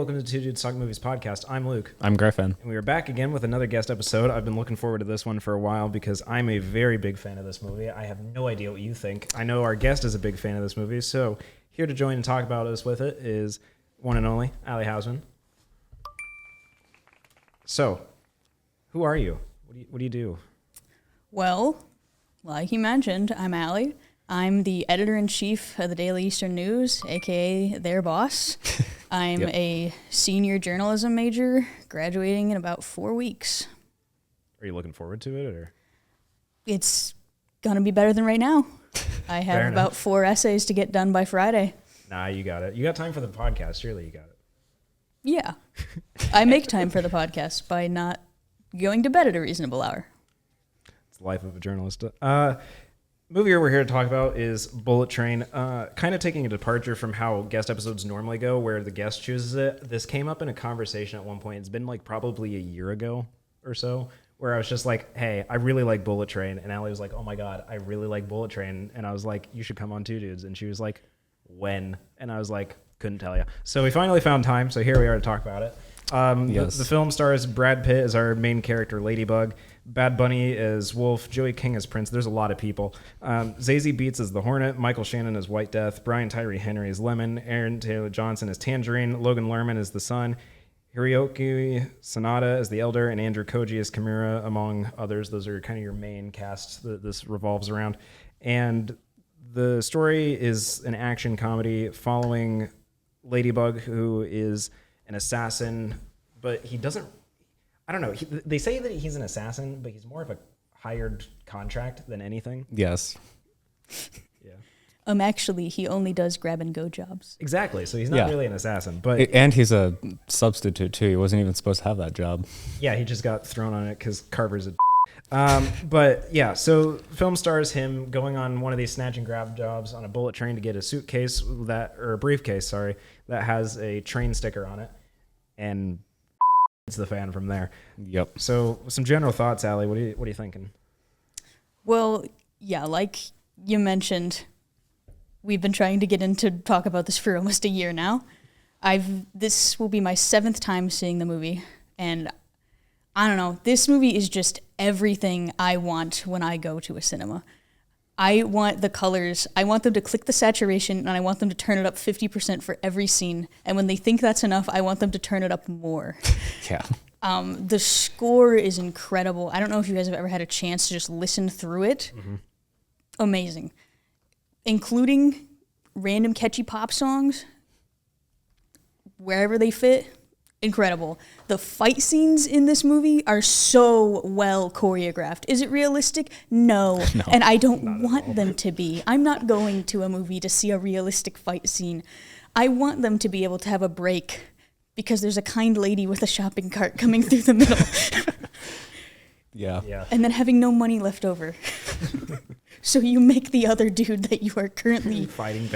welcome to Two Dudes Talk Movies podcast. I'm Luke. I'm Griffin. And we are back again with another guest episode. I've been looking forward to this one for a while because I'm a very big fan of this movie. I have no idea what you think. I know our guest is a big fan of this movie, so here to join and talk about us with it is one and only Alli Hausman. So, who are you? What do you do? Well, like you mentioned, I'm Alli. I'm the editor-in-chief of the Daily Eastern News, a.k.a. their boss. I'm a senior journalism major, graduating in about 4 weeks. Are you looking forward to it? Or It's going to be better than right now. I have about 4 essays to get done by Friday. Nah, you got it. You got time for the podcast. Surely you got it. Yeah. I make time for the podcast by not going to bed at a reasonable hour. It's the life of a journalist. Movie we're here to talk about is Bullet Train. Kind of taking a departure from how guest episodes normally go, where the guest chooses it. This came up in a conversation at one point. It's been like probably a year ago or so, where I was just like, hey, I really like Bullet Train. And Alli was like, oh my God, I really like Bullet Train. And I was like, you should come on Two Dudes. And she was like, when? And I was like, couldn't tell you. So we finally found time. So here we are to talk about it. Yes. The film stars Brad Pitt as our main character, Ladybug. Bad Bunny as Wolf, Joey King as Prince. There's a lot of people. Zazie Beetz as the Hornet, Michael Shannon as White Death, Brian Tyree Henry as Lemon, Aaron Taylor Johnson as Tangerine, Logan Lerman as the Sun, Hiroki Sanada as the Elder, and Andrew Koji as Kimura, among others. Those are kind of your main casts that this revolves around. And the story is an action comedy following Ladybug, who is an assassin, but he doesn't... I don't know. They say that he's an assassin, but he's more of a hired contract than anything. Yes. Yeah. Actually, he only does grab-and-go jobs. Exactly. So he's not really an assassin, but And he's a substitute, too. He wasn't even supposed to have that job. yeah, he just got thrown on it because Carver's a but yeah, so film stars him going on one of these snatch and grab jobs on a bullet train to get a suitcase or a briefcase, that has a train sticker on it, and it's the fan from there. Yep. So some general thoughts, Alli. What are you thinking? Well, yeah, like you mentioned, we've been trying to get into talk about this for almost a year now. This will be my 7th time seeing the movie, and I don't know, this movie is just everything I want when I go to a cinema. I want the colors, I want them to click the saturation, and I want them to turn it up 50% for every scene. And when they think that's enough, I want them to turn it up more. Yeah. The score is incredible. I don't know if you guys have ever had a chance to just listen through it. Mm-hmm. Amazing. Including random catchy pop songs, wherever they fit. Incredible. The fight scenes in this movie are so well choreographed. Is it realistic? No. And I don't want them to be. I'm not going to a movie to see a realistic fight scene. I want them to be able to have a break because there's a kind lady with a shopping cart coming through the middle. Yeah. And then having no money left over. So you make the other dude that you are currently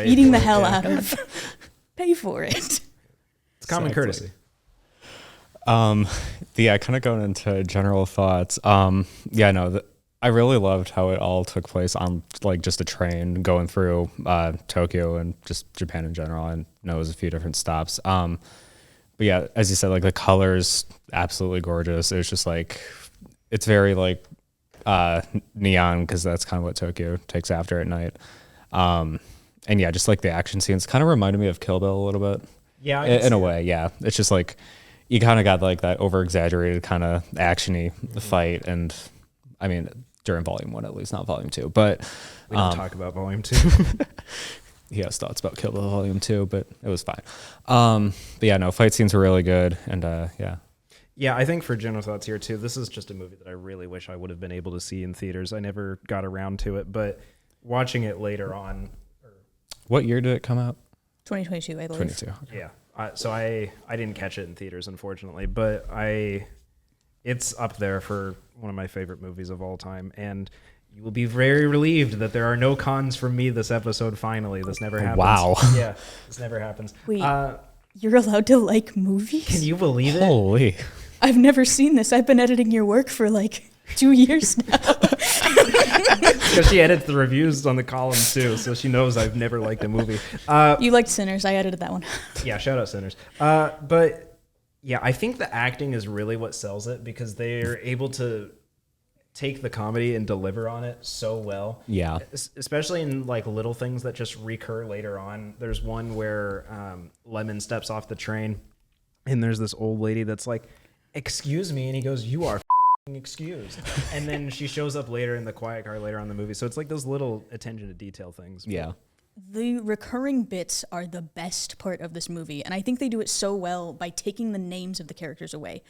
eating the hell out of pay for it. It's common courtesy. Kind of going into general thoughts. I really loved how it all took place on like just a train going through Tokyo and just Japan in general. I know it was a few different stops. But yeah, as you said, like the colors, absolutely gorgeous. It was just like, it's very like neon because that's kind of what Tokyo takes after at night. And yeah, just like the action scenes kind of reminded me of Kill Bill a little bit. Yeah, in a way. Yeah, it's just like you kind of got like that over-exaggerated kind of actiony fight, and I mean during Volume 1 at least, not Volume 2. But we don't talk about Volume 2. He has thoughts about Kill Bill Volume 2, but it was fine. But yeah, no, fight scenes were really good, and yeah. Yeah, I think for general thoughts here too, this is just a movie that I really wish I would have been able to see in theaters. I never got around to it, but watching it later on. What year did it come out? 2022, I believe. 22. Okay. Yeah. So I didn't catch it in theaters, unfortunately, but it's up there for one of my favorite movies of all time, and you will be very relieved that there are no cons from me this episode. Finally, this never happens. Wow. Yeah, this never happens. Wait, you're allowed to like movies? Can you believe it? Holy. I've never seen this. I've been editing your work for like 2 years now. Because she edits the reviews on the column too, so she knows I've never liked a movie. You liked Sinners. I edited that one. Yeah, shout out Sinners. But yeah, I think the acting is really what sells it because they're able to take the comedy and deliver on it so well. Yeah. Especially in like little things that just recur later on. There's one where Lemon steps off the train and there's this old lady that's like, "Excuse me," and he goes, "You are excused." And then she shows up later in the quiet car later on in the movie. So it's like those little attention to detail things. Yeah. The recurring bits are the best part of this movie, and I think they do it so well by taking the names of the characters away.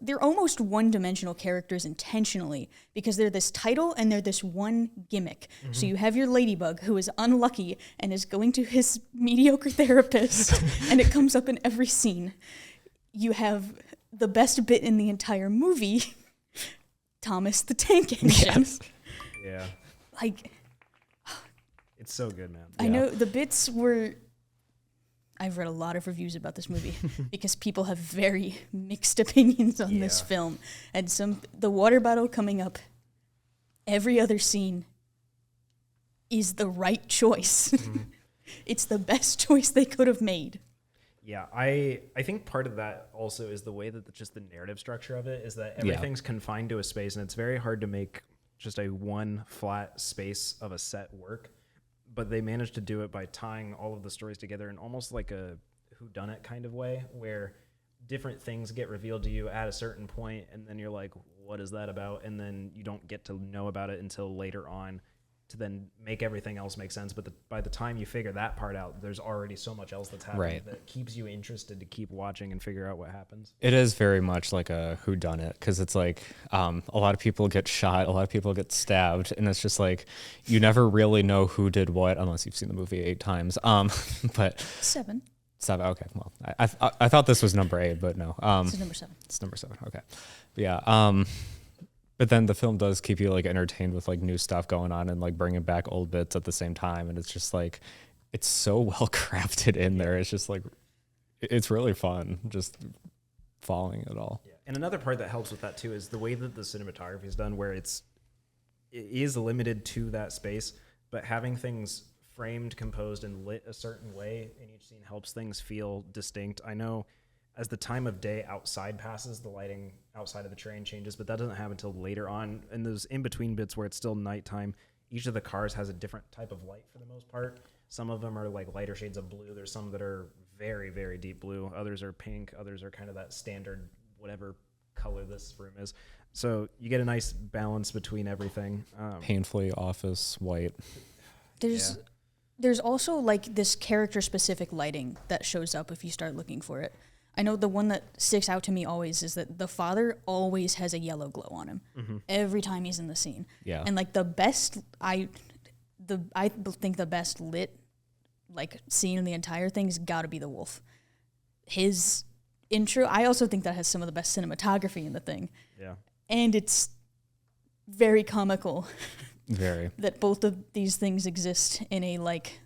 They're almost one-dimensional characters intentionally because they're this title and they're this one gimmick. Mm-hmm. So you have your ladybug who is unlucky and is going to his mediocre therapist, and it comes up in every scene. You have the best bit in the entire movie, Thomas the Tank Engine. Yes. Yeah. Like, it's so good, man. I know the bits were... I've read a lot of reviews about this movie because people have very mixed opinions on this film. And the water bottle coming up every other scene is the right choice. Mm-hmm. It's the best choice they could have made. Yeah, I think part of that also is the way that just the narrative structure of it is that everything's confined to a space, and it's very hard to make just a one flat space of a set work. But they managed to do it by tying all of the stories together in almost like a whodunit kind of way, where different things get revealed to you at a certain point, and then you're like, what is that about? And then you don't get to know about it until later on to then make everything else make sense. But by the time you figure that part out, there's already so much else that's happening that keeps you interested to keep watching and figure out what happens. It is very much like a whodunit because it's like a lot of people get shot, a lot of people get stabbed, and it's just like you never really know who did what unless you've seen the movie 8 times. But 7. Okay. Well, I thought this was number 8, but no. This is number 7. It's number 7. Okay. But yeah. But then the film does keep you like entertained with like new stuff going on and like bringing back old bits at the same time. And it's just like, it's so well crafted in there. It's just like, it's really fun just following it all. Yeah. And another part that helps with that too is the way that the cinematography is done, where it is limited to that space, but having things framed, composed, and lit a certain way in each scene helps things feel distinct. I know as the time of day outside passes, the lighting outside of the train changes, but that doesn't happen until later on. And those in-between bits where it's still nighttime, each of the cars has a different type of light for the most part. Some of them are like lighter shades of blue. There's some that are very, very deep blue. Others are pink. Others are kind of that standard, whatever color this room is. So you get a nice balance between everything. Painfully office white. There's also like this character-specific lighting that shows up if you start looking for it. I know the one that sticks out to me always is that the father always has a yellow glow on him every time he's in the scene. Yeah. And like I think the best lit like scene in the entire thing's got to be the wolf. His intro, I also think that has some of the best cinematography in the thing. Yeah. And it's very comical. Very. That both of these things exist in a like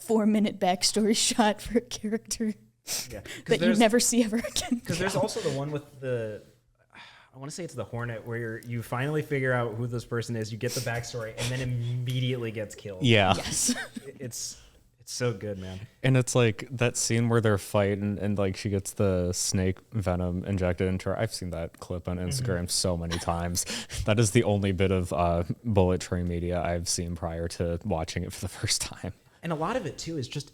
4-minute backstory shot for a character. Yeah, that you never see ever again. Because there's also the one with I want to say it's the Hornet, where you finally figure out who this person is, you get the backstory, and then immediately gets killed. Yeah. Yes. It's so good, man. And it's like that scene where they're fighting and like she gets the snake venom injected into her. I've seen that clip on Instagram so many times. That is the only bit of bullet train media I've seen prior to watching it for the first time. And a lot of it too is just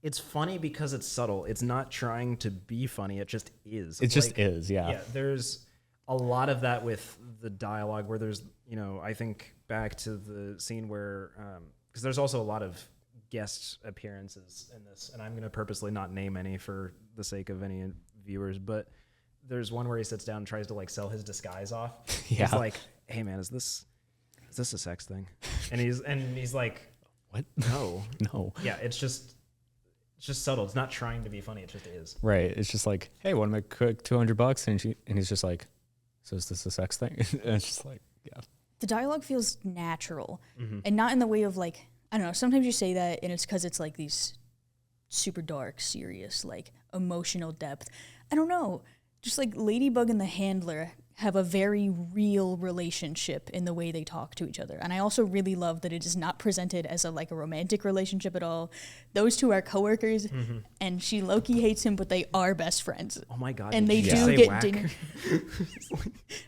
it's funny because it's subtle. It's not trying to be funny. It just is. It just is, yeah. Yeah, there's a lot of that with the dialogue where there's, I think back to the scene where, because there's also a lot of guest appearances in this, and I'm going to purposely not name any for the sake of any viewers, but there's one where he sits down and tries to like sell his disguise off. Yeah. He's like, "Hey man, is this a sex thing?" And he's like, "What? No." No. Yeah, it's just subtle. It's not trying to be funny. It just is. Right. It's just like, "Hey, want to make quick $200?" And he's just like, "So is this a sex thing?" And it's just like, yeah. The dialogue feels natural, and not in the way of like, I don't know. Sometimes you say that, and it's because it's like these super dark, serious, like emotional depth. I don't know. Just like Ladybug and the Handler have a very real relationship in the way they talk to each other. And I also really love that it is not presented as a romantic relationship at all. Those two are coworkers, and she low-key hates him, but they are best friends. Oh my god! And they did you do say get whack? dinner.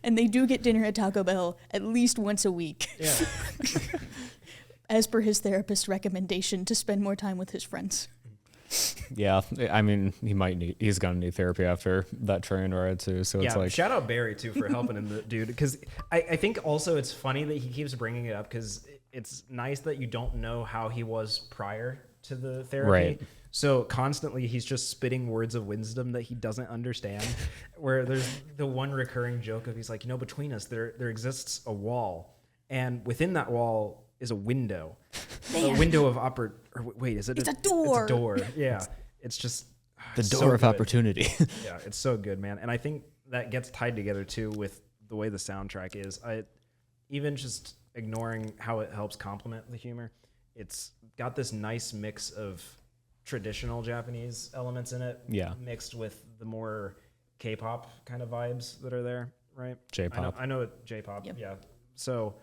And they do get dinner at Taco Bell at least once a week. Yeah. As per his therapist's recommendation to spend more time with his friends. Yeah, I mean, he's gonna need therapy after that train ride too. So it's Yeah, like, shout out Barry too for helping him, dude. Because I think also it's funny that he keeps bringing it up because it's nice that you don't know how he was prior to the therapy. Right. So constantly he's just spitting words of wisdom that he doesn't understand. Where there's the one recurring joke of he's like, between us there exists a wall, and within that wall is a window. A window of wait, is it? It's a door. It's a door. Yeah. It's just the door so of good. opportunity. Yeah, it's so good, man. And I think that gets tied together too with the way the soundtrack is. Even just ignoring how it helps complement the humor, it's got this nice mix of traditional Japanese elements in it, Yeah. mixed with the more K-pop kind of vibes that are there, right? J-pop. I know it J-pop. Yep. Yeah. So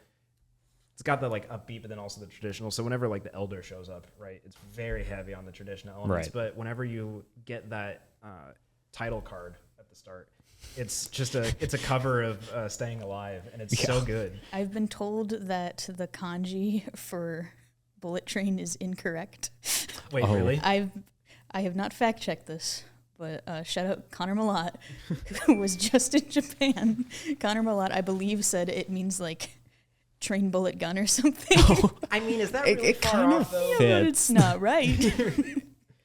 it's got the upbeat, but then also the traditional. So whenever the elder shows up, right, it's very heavy on the traditional elements. Right. But whenever you get that title card at the start, it's just it's a cover of Staying Alive, and it's so good. I've been told that the kanji for Bullet Train is incorrect. Wait, really? I have not fact checked this, but shout out Connor Malott, who was just in Japan. Connor Malott, I believe, said it means train bullet gun or something. I mean, is that really it far kind off, of though? Yeah, but it's not right.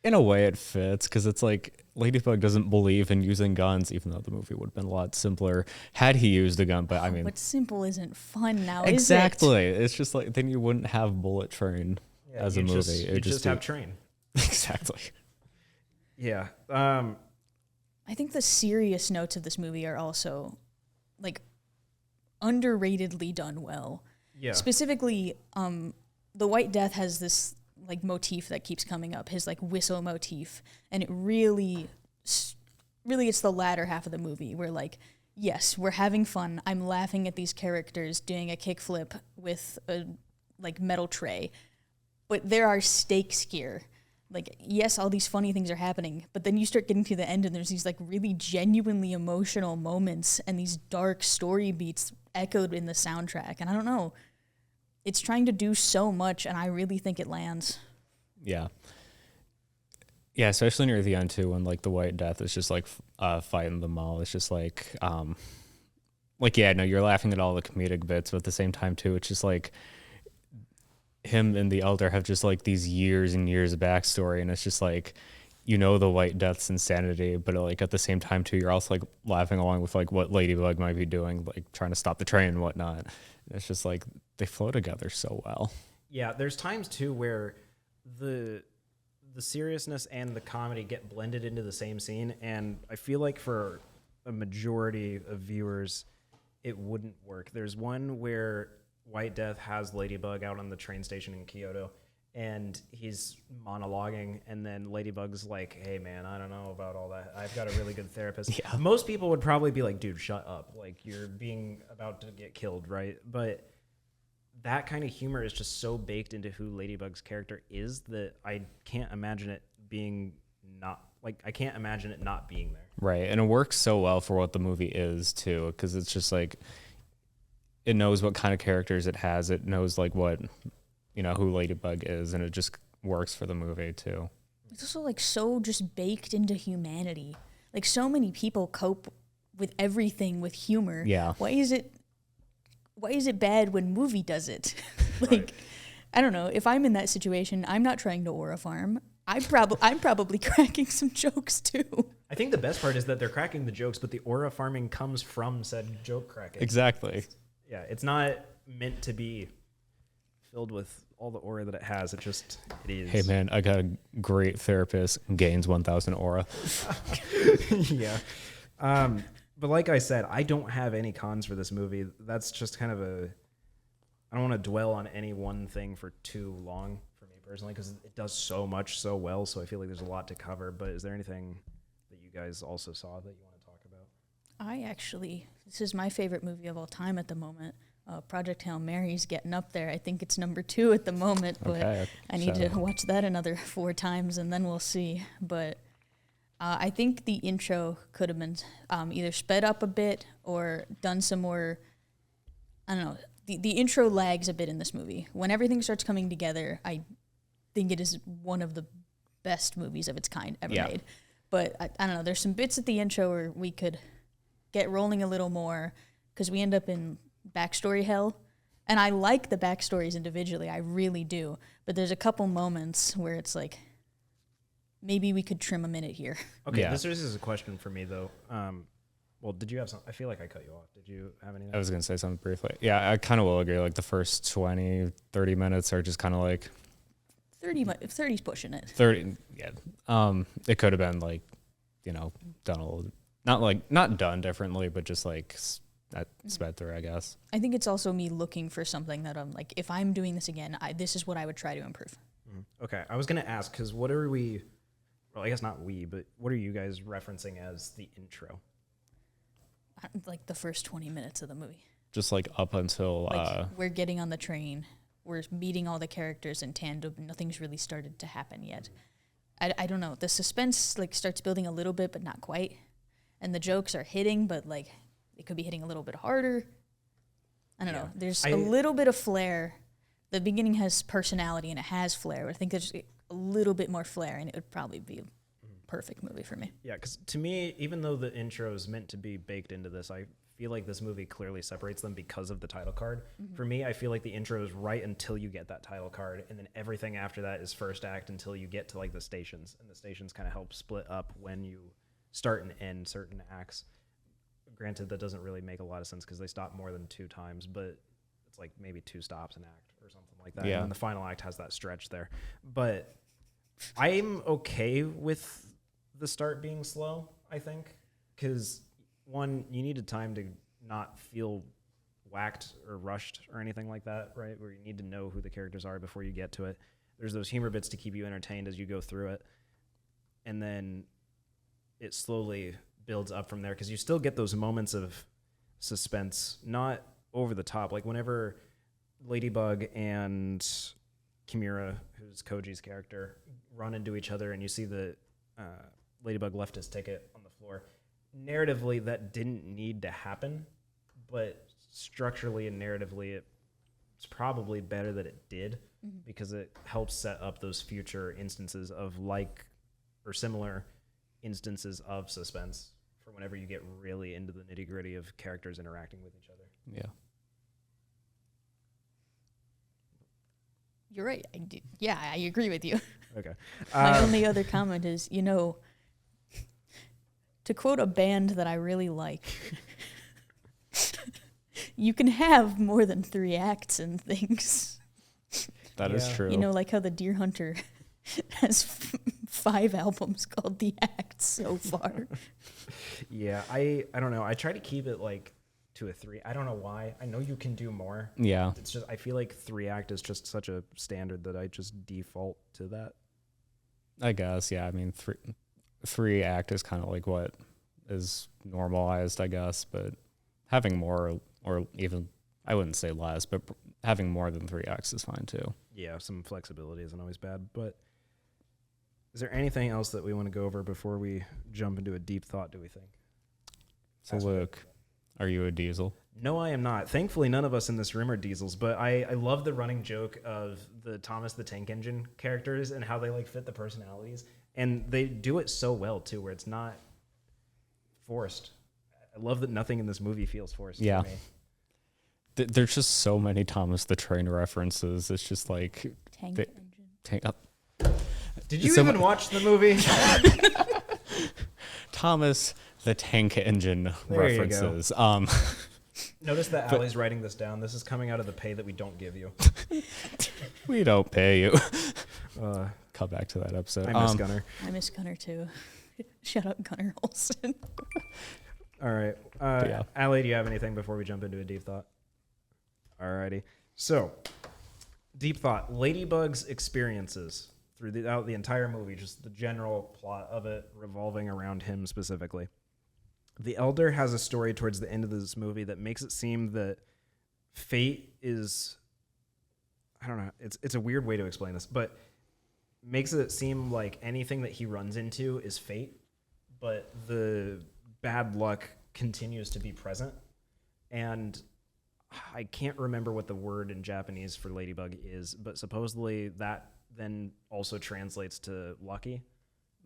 In a way, it fits because it's Ladybug doesn't believe in using guns, even though the movie would have been a lot simpler had he used a gun. But I mean, But simple isn't fun now, exactly. is it? It's just then you wouldn't have Bullet Train as a movie. You just have Train. Exactly. Yeah. I think the serious notes of this movie are also underratedly done well. Yeah. Specifically, the White Death has this motif that keeps coming up, his whistle motif, and it really it's the latter half of the movie where yes, we're having fun. I'm laughing at these characters doing a kickflip with a metal tray, but there are stakes here. Yes, all these funny things are happening, but then you start getting to the end and there's these really genuinely emotional moments and these dark story beats echoed in the soundtrack. And I don't know, it's trying to do so much, and I really think it lands. Yeah. Yeah, especially near the end too, when the White Death is just fighting them all. It's just yeah, no, you're laughing at all the comedic bits, but at the same time too, it's just him and the Elder have just these years and years of backstory, and it's just the White Death's insanity, but at the same time too, you're also laughing along with what Ladybug might be doing, trying to stop the train and whatnot. It's just they flow together so well. Yeah, there's times too where the seriousness and the comedy get blended into the same scene, and I feel for a majority of viewers, it wouldn't work. There's one where White Death has Ladybug out on the train station in Kyoto, and he's monologuing, and then Ladybug's like, hey man, I don't know about all that. I've got a really good therapist. Yeah. Most people would probably be like, dude, shut up. You're being about to get killed, right? But that kind of humor is just so baked into who Ladybug's character is that I can't imagine it being I can't imagine it not being there. Right, and it works so well for what the movie is too, because it's just it knows what kind of characters it has. It knows what, who Ladybug is, and it just works for the movie too. It's also so just baked into humanity. So many people cope with everything with humor. Yeah. Why is it bad when movie does it? Right. I don't know. If I'm in that situation, I'm not trying to aura farm. I'm probably cracking some jokes too. I think the best part is that they're cracking the jokes, but the aura farming comes from said joke cracking. Exactly. Yeah, it's not meant to be filled with all the aura that it has. It is. Hey man, I got a great therapist, gains 1,000 aura. Yeah. But like I said, I don't have any cons for this movie. That's just kind of I don't want to dwell on any one thing for too long for me personally, because it does so much so well. So I feel there's a lot to cover. But is there anything that you guys also saw that you want to talk about? I actually this is my favorite movie of all time at the moment. Project Hail Mary's getting up there. I think it's number 2 at the moment, but Okay, I need to watch that another 4 times and then we'll see. But I think the intro could have been either sped up a bit or done some more, I don't know. The intro lags a bit in this movie. When everything starts coming together, I think it is one of the best movies of its kind ever made. But I don't know, there's some bits at the intro where we could get rolling a little more because we end up in backstory hell. And I like the backstories individually, I really do. But there's a couple moments where it's like, maybe we could trim a minute here. Okay, this is a question for me, though. Well, did you have some? I feel like I cut you off. Did you have anything? I was going to say something briefly. Yeah, I kind of will agree. Like the first 20, 30 minutes are just kind of like 30's pushing it. 30. Yeah. It could have been like, done a little, not done differently, but just like sped through, I guess. I think it's also me looking for something that I'm like, if I'm doing this again, this is what I would try to improve. Okay, I was going to ask, because what are we, well, I guess not we, but what are you guys referencing as the intro? Like the first 20 minutes of the movie. Just like up until... we're getting on the train. We're meeting all the characters in tandem. Nothing's really started to happen yet. I don't know. The suspense like starts building a little bit, but not quite. And the jokes are hitting, but like it could be hitting a little bit harder. I don't know. There's a little bit of flair. The beginning has personality and it has flair. But I think there's a little bit more flair, and it would probably be a perfect movie for me. Yeah, because to me, even though the intro is meant to be baked into this, I feel like this movie clearly separates them because of the title card. Mm-hmm. For me, I feel like the intro is right until you get that title card, and then everything after that is first act until you get to like the stations, and the stations kind of help split up when you start and end certain acts. Granted, that doesn't really make a lot of sense because they stop more than 2 times, but it's like maybe 2 stops an act or something like that. Yeah. And then the final act has that stretch there. But I'm okay with the start being slow, I think, because one, you needed time to not feel whacked or rushed or anything like that, right? Where you need to know who the characters are before you get to it. There's those humor bits to keep you entertained as you go through it. And then it slowly builds up from there because you still get those moments of suspense, not over the top. Like whenever Ladybug and Kimura, who's Koji's character, run into each other and you see the Ladybug left his ticket on the floor. Narratively, that didn't need to happen, but structurally and narratively, it's probably better that it did because it helps set up those future instances of like or similar instances of suspense for whenever you get really into the nitty gritty of characters interacting with each other. Yeah. You're right. I agree with you. Okay. My only other comment is, to quote a band that I really like, you can have more than 3 acts and things. That is true. Like how the Deer Hunter has 5 albums called The Acts so far. Yeah, I don't know. I try to keep it like to a 3. I don't know why. I know you can do more. Yeah. It's just, I feel like 3 act is just such a standard that I just default to that. I guess, yeah. I mean, 3 act is kind of like what is normalized, I guess, but having more or even, I wouldn't say less, but having more than 3 acts is fine too. Yeah, some flexibility isn't always bad, but is there anything else that we want to go over before we jump into a deep thought, do we think? So Luke, are you a diesel? No, I am not. Thankfully, none of us in this room are diesels, but I love the running joke of the Thomas the Tank Engine characters and how they like fit the personalities. And they do it so well, too, where it's not forced. I love that nothing in this movie feels forced for me. There's just so many Thomas the Train references. It's just like... Tank Engine. Did you even watch the movie? Thomas the Tank Engine references. Notice that Allie's writing this down. This is coming out of the pay that we don't give you. We don't pay you. Come back to that episode. I miss Gunner. I miss Gunner too. Shut up, Gunner Olsen. All right. Allie, do you have anything before we jump into a deep thought? Alrighty. So, deep thought. Ladybug's experiences throughout the entire movie, just the general plot of it revolving around him specifically. The Elder has a story towards the end of this movie that makes it seem that fate is, I don't know, it's a weird way to explain this, but makes it seem like anything that he runs into is fate, but the bad luck continues to be present. And I can't remember what the word in Japanese for ladybug is, but supposedly that then also translates to lucky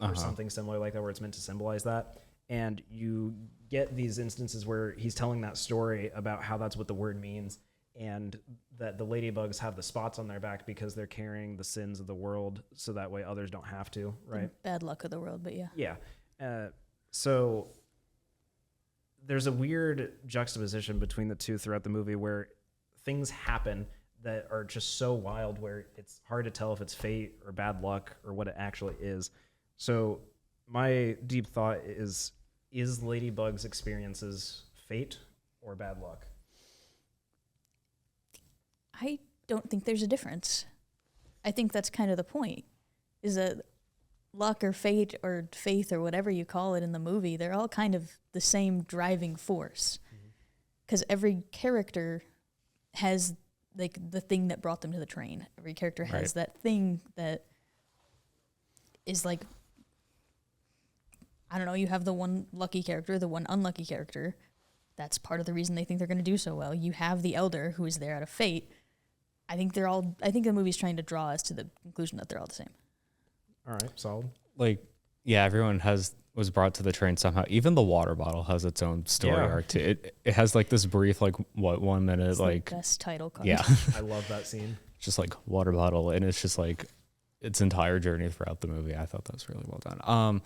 or something similar like that, where it's meant to symbolize that. And you get these instances where he's telling that story about how that's what the word means, and that the ladybugs have the spots on their back because they're carrying the sins of the world, so that way others don't have to, right? The bad luck of the world, but yeah. Yeah. So there's a weird juxtaposition between the two throughout the movie where things happen that are just so wild where it's hard to tell if it's fate or bad luck or what it actually is. So my deep thought is Ladybug's experiences fate or bad luck? I don't think there's a difference. I think that's kind of the point, is that luck or fate or faith or whatever you call it in the movie, they're all kind of the same driving force. Because every character has like the thing that brought them to the train. Every character has that thing that is like, I don't know, you have the one lucky character, the one unlucky character. That's part of the reason they think they're going to do so well. You have the elder who is there out of fate. I think the movie's trying to draw us to the conclusion that they're all the same. All right, solid. Like, yeah, everyone was brought to the train somehow. Even the water bottle has its own story arc too. It has like this brief, like 1 minute, it's like the best title card. Yeah, I love that scene. Just like water bottle, and it's just like its entire journey throughout the movie. I thought that was really well done.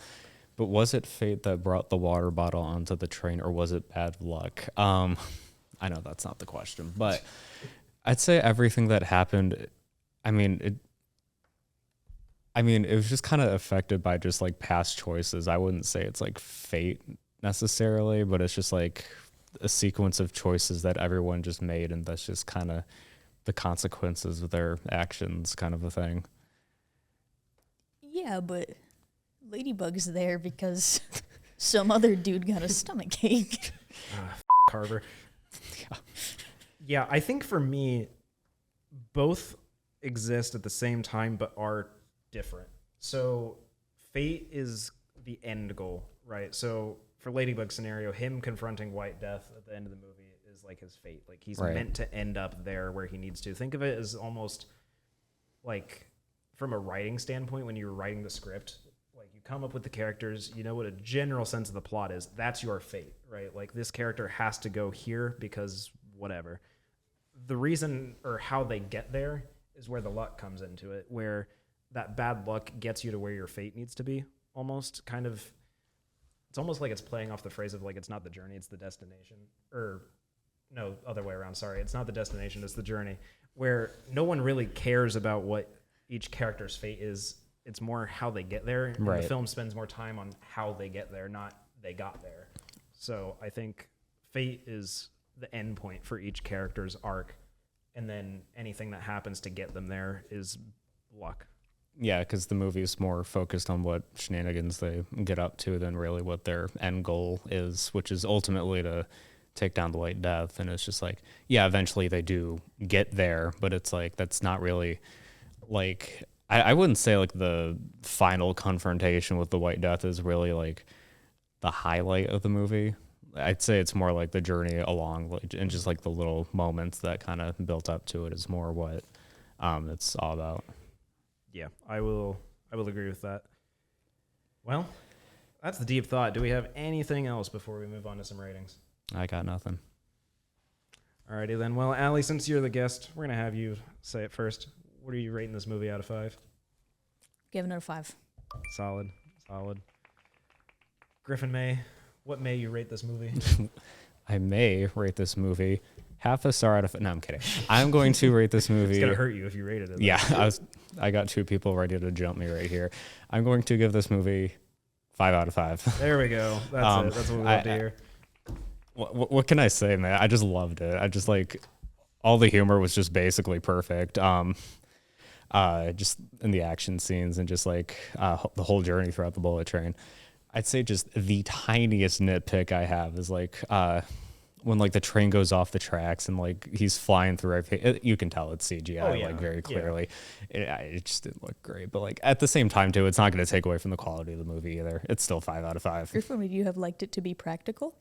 But was it fate that brought the water bottle onto the train, or was it bad luck? I know that's not the question, but I'd say everything that happened. I mean, it was just kind of affected by just like past choices. I wouldn't say it's like fate necessarily, but it's just like a sequence of choices that everyone just made, and that's just kind of the consequences of their actions, kind of a thing. Yeah, but Ladybug's there because some other dude got a stomach ache. Carver. Yeah, I think for me, both exist at the same time but are different. So fate is the end goal, right? So for Ladybug's scenario, him confronting White Death at the end of the movie is like his fate. Like he's meant to end up there where he needs to. Think of it as almost like from a writing standpoint, when you're writing the script, like you come up with the characters, you know what a general sense of the plot is. That's your fate, right? Like this character has to go here because whatever. The reason or how they get there is where the luck comes into it, where that bad luck gets you to where your fate needs to be. Almost kind of, it's almost like it's playing off the phrase of like, it's not the journey, it's the destination. Or no, other way around. Sorry. It's not the destination, it's the journey, where no one really cares about what each character's fate is. It's more how they get there. And the film spends more time on how they get there, not they got there. So I think fate is the end point for each character's arc. And then anything that happens to get them there is luck. Yeah, because the movie is more focused on what shenanigans they get up to than really what their end goal is, which is ultimately to take down the White Death. And it's just like, yeah, eventually they do get there, but it's like, that's not really like, I wouldn't say like the final confrontation with the White Death is really like the highlight of the movie. I'd say it's more like the journey along, like, and just like the little moments that kind of built up to it is more what it's all about. Yeah, I will agree with that. Well, that's the deep thought. Do we have anything else before we move on to some ratings? I got nothing. Alrighty then. Well, Alli, since you're the guest, we're gonna have you say it first. What are you rating this movie out of 5? Giving it a 5. Solid. Griffin, what may you rate this movie? I may rate this movie half a star out of... No, I'm kidding. I'm going to rate this movie... It's going to hurt you if you rated it. Yeah, I got 2 people ready to jump me right here. I'm going to give this movie 5 out of 5. There we go. That's it. That's what we love to hear. What can I say, man? I just loved it. I just like... All the humor was just basically perfect. Just in the action scenes and just like the whole journey throughout the bullet train. I'd say just the tiniest nitpick I have is like when like the train goes off the tracks and like he's flying through you can tell it's CGI like very clearly. It just didn't look great, but like at the same time too, it's not going to take away from the quality of the movie either. It's still 5 out of 5. Griffin, would you have liked it to be practical?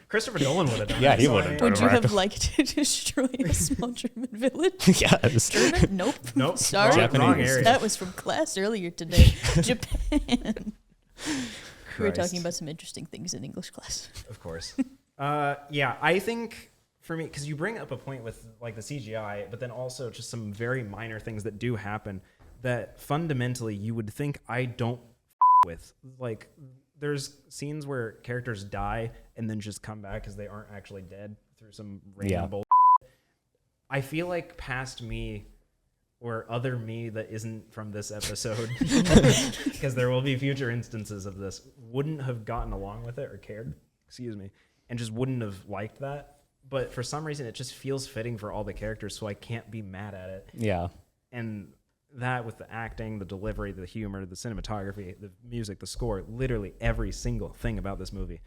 Christopher Nolan would have done Yeah, it. he would have done Would it. you have liked to destroy a small German village? Yes. German? Nope. Nope. Sorry. Wrong area. That was from class earlier today. Japan. We were Christ. talking about some interesting things in English class. Of course. Yeah, I think for me, because you bring up a point with like the CGI, but then also just some very minor things that do happen that fundamentally you would think I don't with. Like, there's scenes where characters die and then just come back because they aren't actually dead through some random bullshit. I feel like past me or other me that isn't from this episode, because there will be future instances of this, wouldn't have gotten along with it or cared, and just wouldn't have liked that. But for some reason, it just feels fitting for all the characters, so I can't be mad at it. Yeah. And that with the acting, the delivery, the humor, the cinematography, the music, the score, literally every single thing about this movie,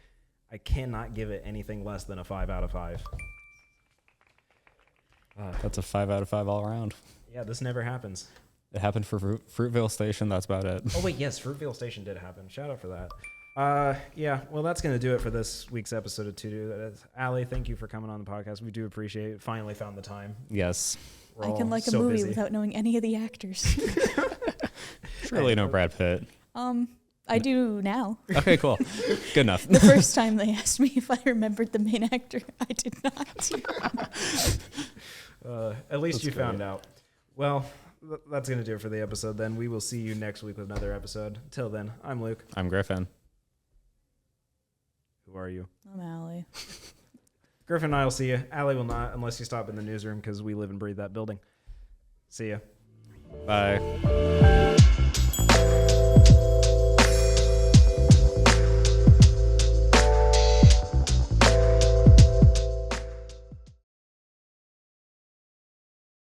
I cannot give it anything less than a 5 out of 5. That's a 5 out of 5 all around. Yeah, this never happens. It happened for Fruitvale Station. That's about it. Oh, wait, yes, Fruitvale Station did happen. Shout out for that. Yeah, well, that's going to do it for this week's episode of To Do. Alli, thank you for coming on the podcast. We do appreciate it. Finally found the time. Yes. We're I can all like a so movie busy. without knowing any of the actors. Surely no Brad Pitt. I do now. Okay, cool. Good enough. The first time they asked me if I remembered the main actor, I did not. At least That's you great. found out. Well, that's going to do it for the episode then. We will see you next week with another episode. Till then, I'm Luke. I'm Griffin. Who are you? I'm Allie. Griffin and I will see you. Alli will not unless you stop in the newsroom because we live and breathe that building. See ya. Bye.